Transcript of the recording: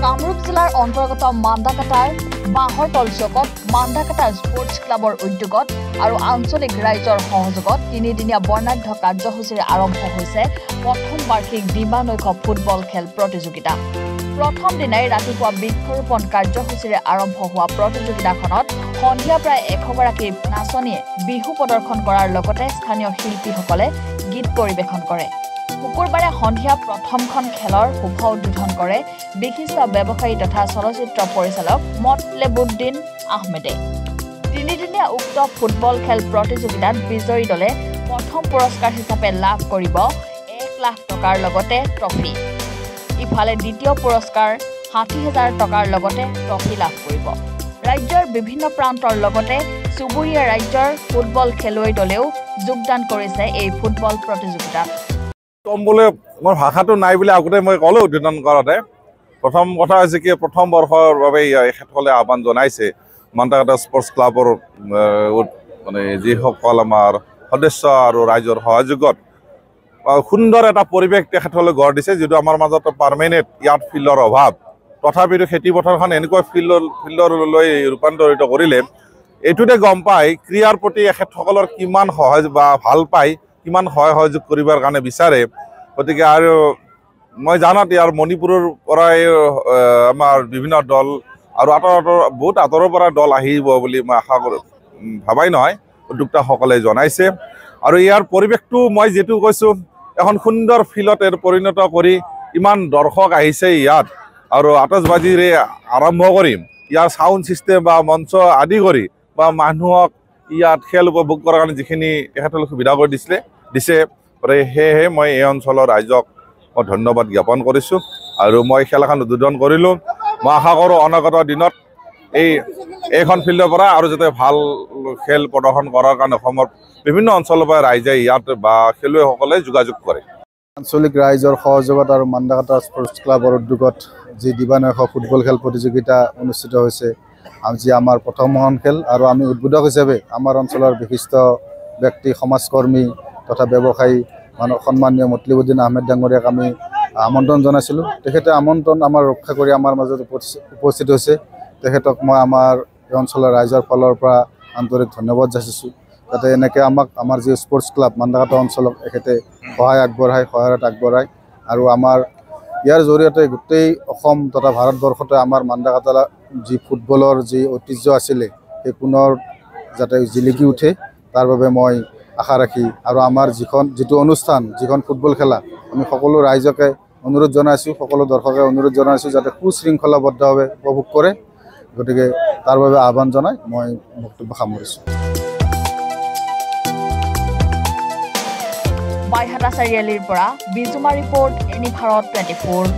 কামৰূপ জিলাৰ অন্তৰ্গত মান্দাকাটাৰ বাঁহৰতল চকত মান্দাকাটা স্পৰ্টছ ক্লাবৰ উদ্যোগত আৰু আঞ্চলিক ৰাইজৰ সহযোগত তিনিদিনীয়া বৰ্ণাঢ্য কাৰ্যসূচীৰে আৰম্ভ হৈছে প্ৰথম বাৰ্ষিক দিবানৈশ ফুটবল খেল প্ৰতিযোগিতা। প্ৰথম দিনাই ৰাতিপুৱা বৃক্ষৰোপণ কাৰ্যসূচীৰে আৰম্ভ হোৱা প্ৰতিযোগিতাখনত সন্ধিয়া প্ৰায় 100 গৰাকী নাচনীয়ে বিহু প্ৰদৰ্শন কৰাৰ লগতে স্থানীয় শিল্পীসকলে গীত পৰিৱেশন কৰে। শুকুৰবাৰে সন্ধিয়া প্ৰথমখন খেলৰ শুভ উদ্বোধন কৰে বিশিষ্ট ব্যৱসায়ী তথা চলচ্চিত্ৰ পৰিচালক মতলেবুদ্দিন আহমেদে। তিনিদিনীয়া উক্ত ফুটবল খেল প্ৰতিযোগিতাত বিজয়ী দলে প্ৰথম পুৰস্কাৰ হিচাপে লাভ কৰিব 1 লাখ টকাৰ লগতে ট্ৰফি। ইফালে দ্বিতীয় পুৰস্কাৰ 60,000 টকাৰ লগতে ট্ৰফি লাভ কৰিব। ৰাজ্যৰ বিভিন্ন প্ৰান্তৰ লগতে চুবুৰীয়া ৰাজ্যৰ ফুটবল খেলুৱৈ দলেও যোগদান কৰিছে এই ফুটবল প্ৰতিযোগিতাত। কম বোলে মোৰ ভাষাটো নাই বুলি আগতে মই ক'লো উদ্বোধন কৰোঁতে। প্ৰথম কথা হৈছে কি প্ৰথম বৰ্ষৰ বাবে এখেতসকলে আহ্বান জনাইছে মান্দাকাটা স্পৰ্টছ ক্লাবৰ মানে যিসকল আমাৰ সদস্য আৰু ৰাইজৰ সহযোগত সুন্দৰ এটা পৰিৱেশ তেখেতসকলে গঢ় দিছে, যিটো আমাৰ মাজত পাৰ্মানেণ্ট ইয়াত ফিল্ডৰ অভাৱ। তথাপিতো খেতিপথাৰখন এনেকুৱা ফিল্ডলৈ ৰূপান্তৰিত কৰিলে এইটোতে গম পায় ক্ৰীড়াৰ প্ৰতি এখেতসকলৰ কিমান সহজ বা ভাল পায়, কিমান সহযোগ কৰিবৰ কাৰণে বিচাৰে। গতিকে আৰু মই জানাত ইয়াৰ মণিপুৰৰ পৰাই আমাৰ বিভিন্ন দল আৰু বহুত আঁতৰৰ পৰা দল আহিব বুলি মই আশা কৰোঁ, ভাবাই নহয় উদ্যোক্তাসকলে জনাইছে। আৰু ইয়াৰ পৰিৱেশটো মই যিটো কৈছোঁ এখন সুন্দৰ ফিল্ডত পৰিণত কৰি ইমান দৰ্শক আহিছে ইয়াত, আৰু আতচবাজীৰে আৰম্ভ কৰি ইয়াৰ চাউণ্ড ছিষ্টেম বা মঞ্চ আদি কৰি বা মানুহক ইয়াত খেল উপভোগ কৰাৰ কাৰণে যিখিনি তেখেতসকলে সুবিধা কৰি দিছে সেয়েহে মই এই অঞ্চলৰ ৰাইজক মই ধন্যবাদ জ্ঞাপন কৰিছোঁ। আৰু মই খেল এখন উদ্বোধন কৰিলোঁ। মই আশা কৰোঁ অনাগত দিনত এইখন ফিল্ডৰ পৰা আৰু যাতে ভাল খেল প্ৰদৰ্শন কৰাৰ কাৰণে অসমৰ বিভিন্ন অঞ্চলৰ পৰা ৰাইজে ইয়াত বা খেলুৱৈসকলে যোগাযোগ কৰে। আঞ্চলিক ৰাইজৰ সহযোগত আৰু মান্দাকাটা স্পৰ্টছ ক্লাবৰ উদ্যোগত যি দিবানৈশ ফুটবল খেল প্ৰতিযোগিতা অনুষ্ঠিত হৈছে, আজি আমাৰ প্ৰথমখন খেল। আৰু আমি উদ্বোধক হিচাপে আমাৰ অঞ্চলৰ বিশিষ্ট ব্যক্তি সমাজকৰ্মী তথা ব্যৱসায়ী সন্মানীয় মতলেবুদ্দিন আহমেদ ডাঙৰীয়াক আমি আমন্ত্ৰণ জনাইছিলোঁ। তেখেতে আমন্ত্ৰণ আমাৰ ৰক্ষা কৰি আমাৰ মাজত উপস্থিত হৈছে। তেখেতক মই আমাৰ এই অঞ্চলৰ ৰাইজৰ ফালৰ পৰা আন্তৰিক ধন্যবাদ যাচিছোঁ, যাতে এনেকৈ আমাৰ যি স্পৰ্টছ ক্লাব মান্দাকাটা অঞ্চলক এখেতে সহায়ত আগবঢ়ায়। আৰু আমাৰ ইয়াৰ জৰিয়তে গোটেই অসম তথা ভাৰতবৰ্ষতে আমাৰ মান্দাকাটা যি ফুটবলৰ যি ঐতিহ্য আছিলে সেই পুনৰ যাতে জিলিকি উঠে তাৰ বাবে মই আশা ৰাখি আৰু আমাৰ যিটো অনুষ্ঠান যিখন ফুটবল খেলা আমি সকলো ৰাইজকে অনুৰোধ জনাইছোঁ, সকলো দৰ্শকে অনুৰোধ জনাইছোঁ যাতে সুশৃংখলাবদ্ধভাৱে উপভোগ কৰে। গতিকে তাৰ বাবে আহ্বান জনাই মই বক্তব্য সামৰিছোঁ। বাইহাটা চাৰিআলিৰ পৰা বিজুমা ৰিপৰ্ট, এনি ভাৰত 24।